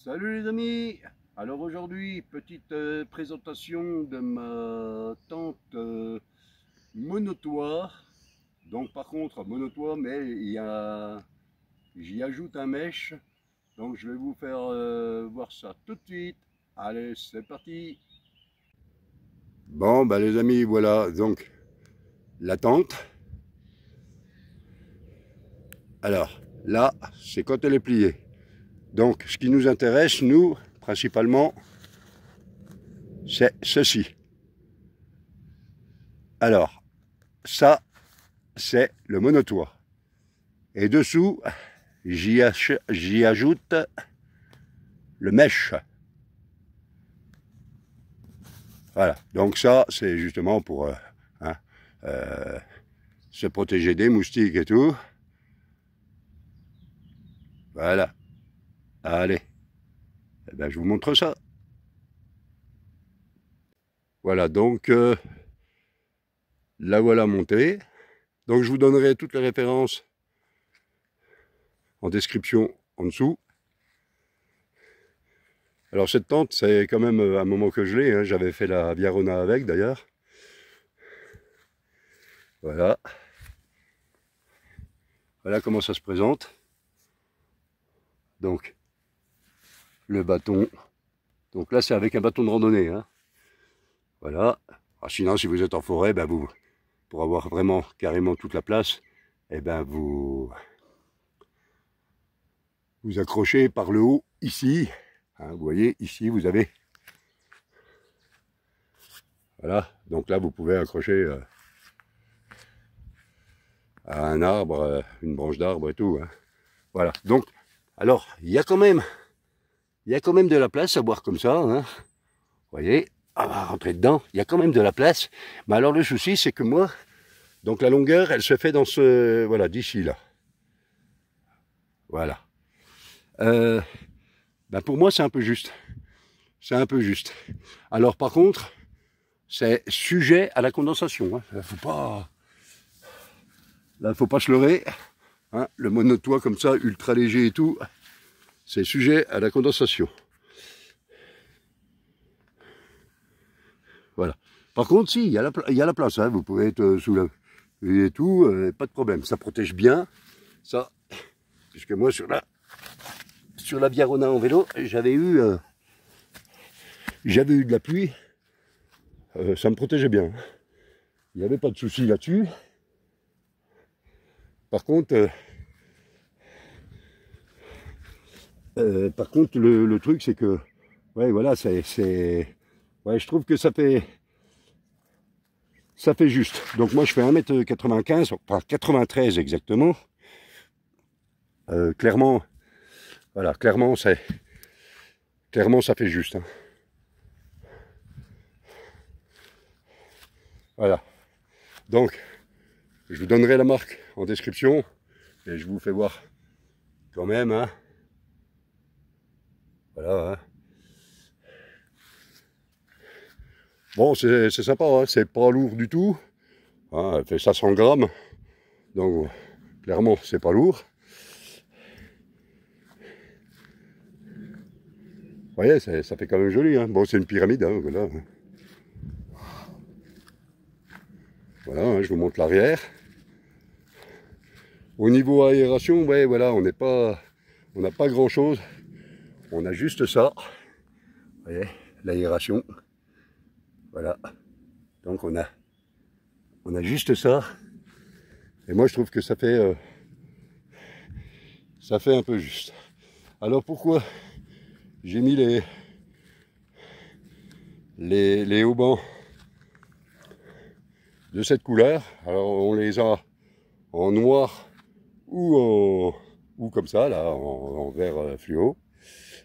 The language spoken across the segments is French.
Salut les amis! Alors aujourd'hui, petite présentation de ma tente monotoit. Donc par contre, monotoit, mais j'y ajoute un mèche. Donc je vais vous faire voir ça tout de suite. Allez, c'est parti! Bon, bah les amis, voilà donc la tente. Alors là, c'est quand elle est pliée. Donc ce qui nous intéresse, nous, principalement, c'est ceci. Alors, ça, c'est le monotoit. Et dessous, j'y ajoute le mèche. Voilà, donc ça, c'est justement pour se protéger des moustiques et tout. Voilà. Allez, eh ben, je vous montre ça. Voilà, donc la voilà montée. Donc je vous donnerai toutes les références en description en dessous. Alors cette tente, c'est quand même un moment que je l'ai, hein. J'avais fait la Viarona avec d'ailleurs. Voilà. Voilà comment ça se présente. Donc, le bâton. Donc là, c'est avec un bâton de randonnée, hein. Voilà. Alors sinon, si vous êtes en forêt, ben pour avoir vraiment carrément toute la place, eh ben vous accrochez par le haut ici. Hein, vous voyez, ici, vous avez. Voilà. Donc là, vous pouvez accrocher à un arbre, une branche d'arbre et tout, hein. Voilà. Donc, alors, il y a quand même de la place à boire comme ça, hein. Vous voyez, on va rentrer dedans, il y a quand même de la place. Mais alors le souci, c'est que moi, donc la longueur, elle se fait dans ce, voilà, d'ici là. Voilà. Ben pour moi, c'est un peu juste. C'est un peu juste. Alors par contre, c'est sujet à la condensation, hein. Faut pas se leurrer, hein. Le monotoit comme ça, ultra léger et tout, c'est sujet à la condensation. Voilà. Par contre, si, il y a la place, hein. Vous pouvez être sous la et tout, pas de problème. Ça protège bien, ça, puisque moi sur la Viarona en vélo, j'avais eu de la pluie, ça me protégeait bien. Il n'y avait pas de souci là-dessus. Par contre, le truc c'est que, ouais, voilà, ouais, je trouve que ça fait juste. Donc moi je fais 1m95, enfin 93 exactement. Clairement, voilà, clairement ça fait juste, hein. Voilà. Donc, je vous donnerai la marque en description et je vous fais voir quand même, hein. Voilà, hein. Bon, c'est sympa, hein. C'est pas lourd du tout, hein. Elle fait 500 grammes, donc clairement c'est pas lourd. Vous voyez, ça fait quand même joli, hein. Bon, c'est une pyramide, hein, voilà. Voilà, hein, je vous montre l'arrière. Au niveau aération, ouais, voilà, on n'a pas grand chose. On a juste ça. Vous voyez, l'aération. Voilà. Donc on a juste ça. Et moi je trouve que ça fait un peu juste. Alors pourquoi j'ai mis les haubans de cette couleur? Alors on les a en noir ou comme ça, là, en vert fluo.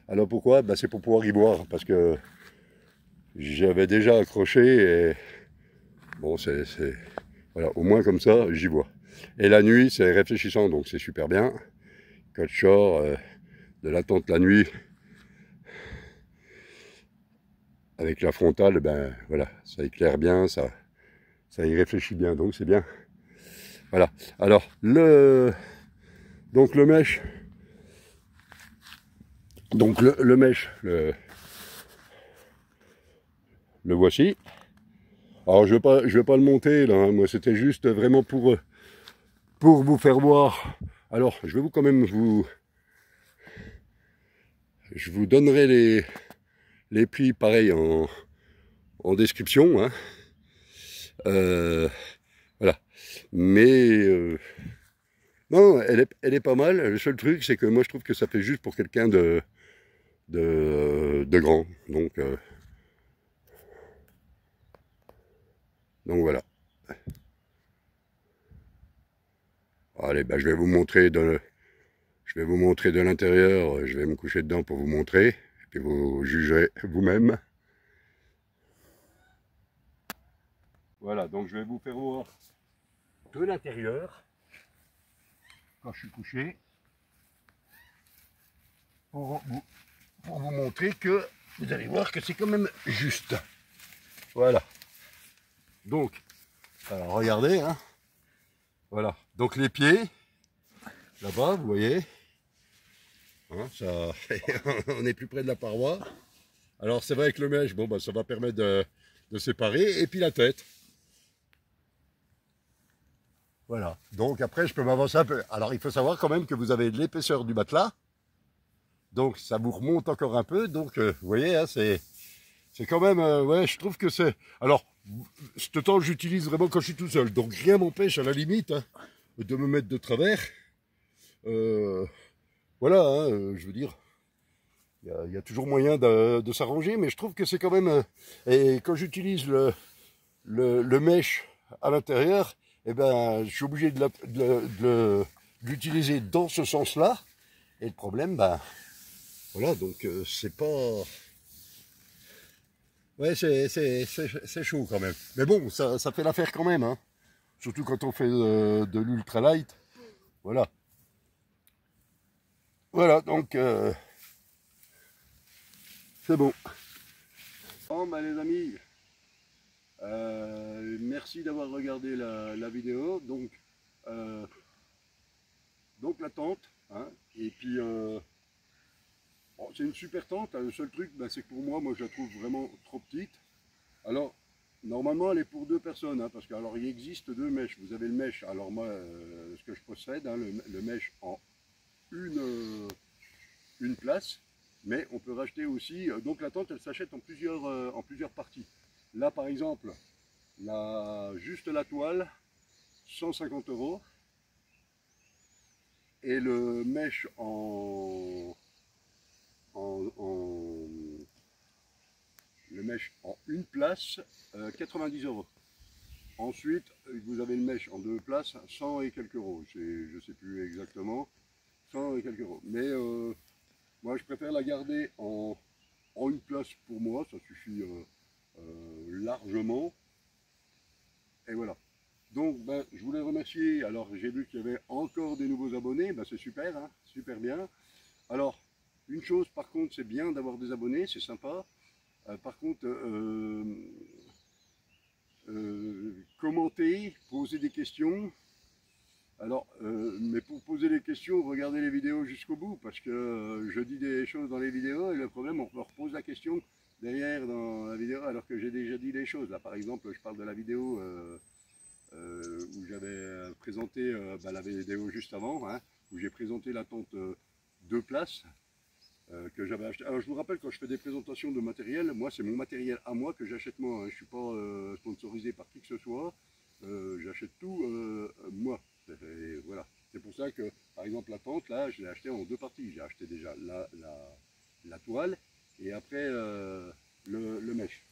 Alors pourquoi? Ben, c'est pour pouvoir y boire, parce que j'avais déjà accroché et bon, voilà, au moins comme ça, j'y vois. Et la nuit, c'est réfléchissant, donc c'est super bien. Quand je sors de la tente la nuit, avec la frontale, ben voilà, ça éclaire bien, ça y réfléchit bien, donc c'est bien. Voilà. Alors, donc le mèche, Donc le mèche, le voici. Alors je vais pas le monter là, hein. Moi c'était juste vraiment pour vous faire voir. Alors je vais quand même je vous donnerai les prix pareil en description, hein. Voilà. Mais non, elle est pas mal. Le seul truc, c'est que moi je trouve que ça fait juste pour quelqu'un de grand. Donc voilà. Allez, bah, je vais vous montrer de l'intérieur. Je vais me coucher dedans pour vous montrer. Et puis vous jugerez vous-même. Voilà, donc je vais vous faire voir de l'intérieur quand je suis couché pour vous montrer que vous allez voir que c'est quand même juste. Voilà. Donc, alors regardez, hein. Voilà. Donc les pieds, là-bas, vous voyez, hein, ça, on est plus près de la paroi. Alors c'est vrai que le mèche, bon, bah, ça va permettre de séparer. Et puis la tête. Voilà. Donc après, je peux m'avancer un peu. Alors il faut savoir quand même que vous avez de l'épaisseur du matelas. Donc ça vous remonte encore un peu. Donc vous voyez, hein, c'est quand même, ouais, je trouve que c'est... Alors, ce temps, j'utilise vraiment quand je suis tout seul. Donc rien m'empêche à la limite, hein, de me mettre de travers. Voilà, hein, je veux dire, il y a toujours moyen de s'arranger, mais je trouve que c'est quand même... et quand j'utilise le mèche à l'intérieur, eh ben, je suis obligé de l'utiliser dans ce sens-là. Et le problème, ben, voilà, donc c'est pas... Ouais, c'est chaud quand même. Mais bon, ça fait l'affaire quand même, hein. Surtout quand on fait de l'ultra light. Voilà. Voilà, donc c'est bon. Bon, bah, les amis, merci d'avoir regardé la vidéo. Donc la tente, hein, et puis bon, c'est une super tente, hein. Le seul truc, bah, c'est que pour moi je la trouve vraiment trop petite. Alors, normalement, elle est pour deux personnes, hein, parce que alors il existe deux mèches. Vous avez le mèche, alors moi, ce que je possède, hein, le mèche en une place, mais on peut racheter aussi. Donc la tente, elle s'achète en plusieurs parties. Là, par exemple, juste la toile, 150 €. Et le mèche le mèche en une place, 90 €. Ensuite, vous avez le mèche en deux places, 100 et quelques euros. Je ne sais plus exactement, 100 et quelques euros. Mais moi, je préfère la garder en une place pour moi, ça suffit largement. Et voilà. Donc, ben, je voulais remercier. Alors, j'ai vu qu'il y avait encore des nouveaux abonnés. Ben, c'est super, hein, super bien. Alors, une chose, par contre, c'est bien d'avoir des abonnés, c'est sympa. Par contre, commenter, poser des questions. Alors, mais pour poser les questions, regardez les vidéos jusqu'au bout, parce que je dis des choses dans les vidéos, et le problème, on leur pose la question derrière dans la vidéo, alors que j'ai déjà dit les choses. Là, par exemple, je parle de la vidéo où j'avais présenté bah, la vidéo juste avant, hein, où j'ai présenté la tente deux places que j'avais acheté. Alors, je vous rappelle, quand je fais des présentations de matériel, moi, c'est mon matériel à moi que j'achète moi, hein. Je ne suis pas sponsorisé par qui que ce soit. J'achète tout moi. Et voilà. C'est pour ça que, par exemple, la tente, là, je l'ai acheté en deux parties. J'ai acheté déjà la toile et après le mèche.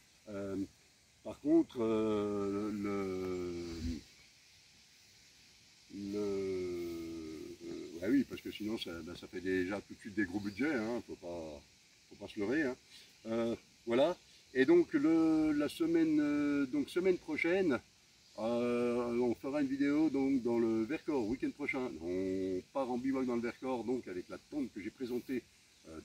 Par contre, ouais, oui, parce que sinon, ben, ça fait déjà tout de suite des gros budgets, hein, faut pas se leurrer, hein. Voilà. Et donc, la semaine, semaine prochaine, on fera une vidéo donc, dans le Vercors, week-end prochain. On part en bivouac dans le Vercors, donc avec la tente que j'ai présentée,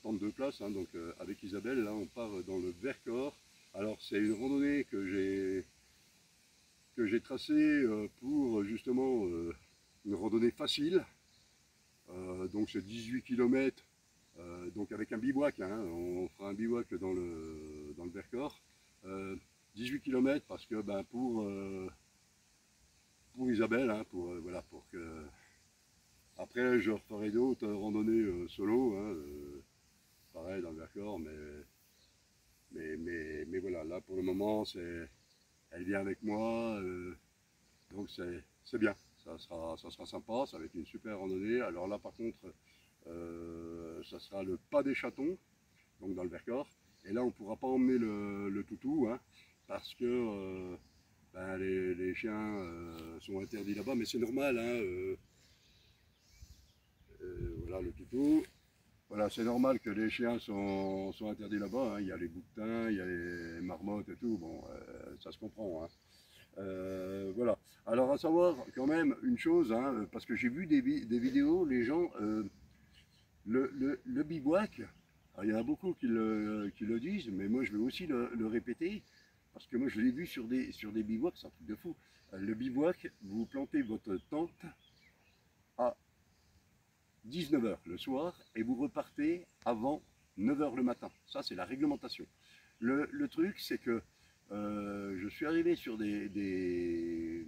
tente de place, hein, donc avec Isabelle, là on part dans le Vercors. Alors c'est une randonnée que j'ai tracée pour justement une randonnée facile. Donc c'est 18 km Donc avec un bivouac, hein, on fera un bivouac dans le Vercors. 18 km parce que ben, pour Isabelle, hein, voilà, pour que. Après, je referai d'autres randonnées solo, hein, pareil dans le Vercors, mais voilà, là pour le moment, elle vient avec moi, donc c'est bien, ça sera sympa, ça va être une super randonnée. Alors là, par contre, ça sera le pas des chatons, donc dans le Vercors, et là, on ne pourra pas emmener le toutou, hein, parce que ben, les chiens sont interdits là-bas, mais c'est normal, hein, voilà le toutou. Voilà, c'est normal que les chiens sont interdits là-bas, hein. Il y a les bouquetins, il y a les marmottes et tout, bon, ça se comprend, hein. Voilà. Alors à savoir quand même une chose, hein, parce que j'ai vu des vidéos, les gens, le bivouac, il y en a beaucoup qui le disent, mais moi je vais aussi le répéter, parce que moi je l'ai vu sur des bivouacs, c'est un truc de fou. Le bivouac, vous plantez votre tente à 19 h le soir et vous repartez avant 9 h le matin. Ça, c'est la réglementation. Le truc, c'est que je suis arrivé sur des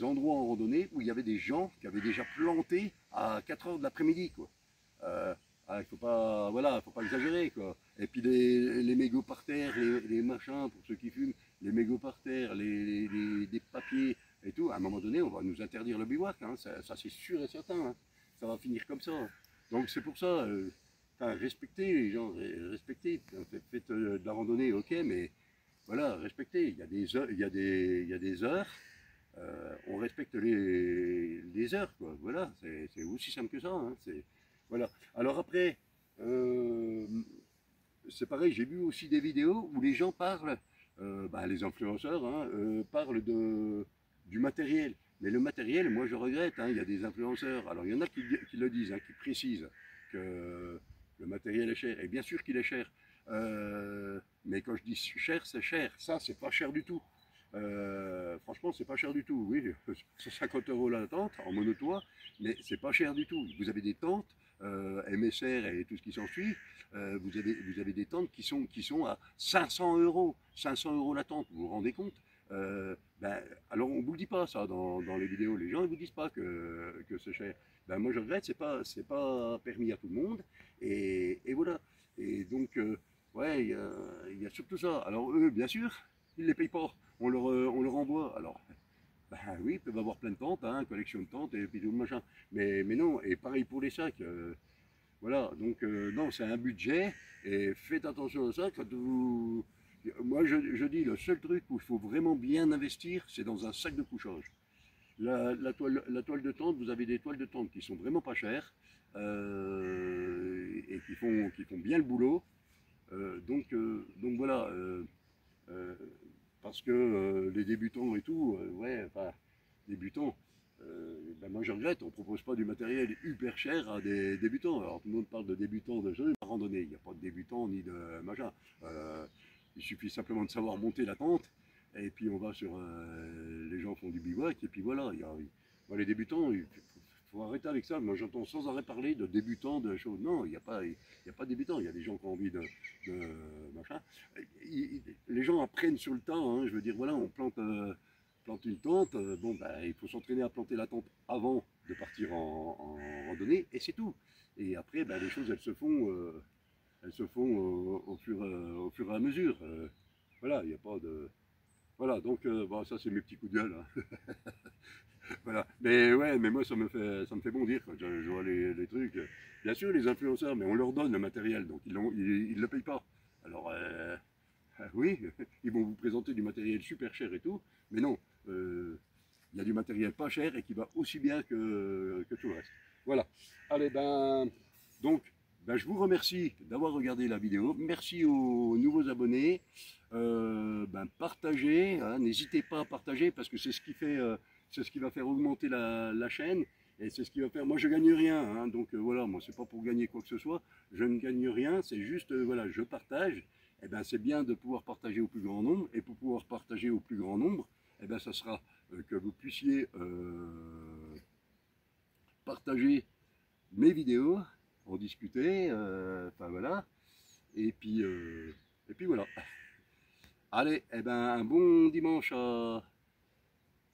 endroits en randonnée où il y avait des gens qui avaient déjà planté à 4 h de l'après-midi, quoi. Il faut pas, voilà, faut pas exagérer, quoi. Et puis les mégots par terre, les machins, pour ceux qui fument, les mégots par terre, des papiers et tout, à un moment donné, on va nous interdire le bivouac, hein, ça c'est sûr et certain, hein. Ça va finir comme ça. Donc c'est pour ça, respectez les gens, respectez, faites de la randonnée, ok, mais voilà, respectez, il y a des heures, il y a des heures, on respecte les heures, quoi. Voilà, c'est aussi simple que ça, hein. Voilà. Alors après, euh, c'est pareil, j'ai vu aussi des vidéos où les gens parlent, bah, les influenceurs, hein, parlent du matériel. Mais le matériel, moi je regrette, hein, il y a des influenceurs, alors il y en a qui le disent, hein, qui précisent que le matériel est cher, et bien sûr qu'il est cher. Mais quand je dis cher, c'est cher. Ça, c'est pas cher du tout. Franchement, c'est pas cher du tout. Oui, c'est 50 € la tente en monotoit, mais c'est pas cher du tout. Vous avez des tentes MSR et tout ce qui s'ensuit. Vous avez des tentes qui sont à 500 €. 500 € la tente, vous vous rendez compte? Ben, alors on ne vous le dit pas ça dans les vidéos, les gens ne vous disent pas que c'est cher. Ben, moi je regrette, c'est pas permis à tout le monde. Et voilà. Et donc, ouais, il y a surtout ça. Alors eux, bien sûr, ils ne les payent pas. On leur envoie. Alors, ben oui, ils peuvent avoir plein de tentes, hein, collection de tentes et puis tout le machin. Mais non, et pareil pour les sacs. Voilà, donc non, c'est un budget et faites attention à ça quand vous. Moi, je dis, le seul truc où il faut vraiment bien investir, c'est dans un sac de couchage. La toile de tente, vous avez des toiles de tente qui sont vraiment pas chères et qui font bien le boulot. Donc voilà, euh, parce que les débutants et tout, ouais, enfin, débutants, ben moi je regrette, on ne propose pas du matériel hyper cher à des débutants. Alors tout le monde parle de débutants de jeu, de randonnée, il n'y a pas de débutants ni de machin. Il suffit simplement de savoir monter la tente, et puis on va sur. Les gens font du bivouac, et puis voilà. Moi, les débutants, il faut arrêter avec ça. Moi j'entends sans arrêt parler de débutants, de choses. Non, il n'y a pas de débutants, il y a des gens qui ont envie de machin. Les gens apprennent sur le temps, hein, je veux dire, voilà, on plante une tente, bon, bah, il faut s'entraîner à planter la tente avant de partir en randonnée, et c'est tout. Et après, bah, les choses, elles se font au fur et à mesure. Voilà, il n'y a pas de. Voilà, donc bon, ça c'est mes petits coups de gueule, hein. Voilà. Mais ouais, mais moi ça me fait bondir quand je vois les trucs. Bien sûr, les influenceurs, mais on leur donne le matériel, donc ils le payent pas. Alors, oui, ils vont vous présenter du matériel super cher et tout, mais non, il y a du matériel pas cher et qui va aussi bien que tout le reste. Voilà. Allez, ben, donc, ben, je vous remercie d'avoir regardé la vidéo. Merci aux nouveaux abonnés. Ben, partagez, hein, n'hésitez pas à partager parce que c'est ce qui fait, c'est ce qui va faire augmenter la chaîne. Et c'est ce qui va faire. Moi, je gagne rien, hein, donc voilà, moi, c'est pas pour gagner quoi que ce soit. Je ne gagne rien, c'est juste, voilà, je partage. Eh ben, c'est bien de pouvoir partager au plus grand nombre. Et pour pouvoir partager au plus grand nombre, eh ben, ça sera que vous puissiez partager mes vidéos en discuter, enfin voilà. Et puis voilà. Allez, eh ben, un bon dimanche à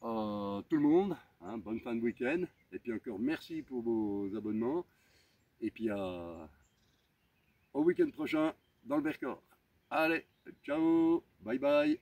tout le monde, hein, bonne fin de week-end. Et puis encore merci pour vos abonnements. Et puis au week-end prochain dans le Vercors. Allez, ciao, bye bye.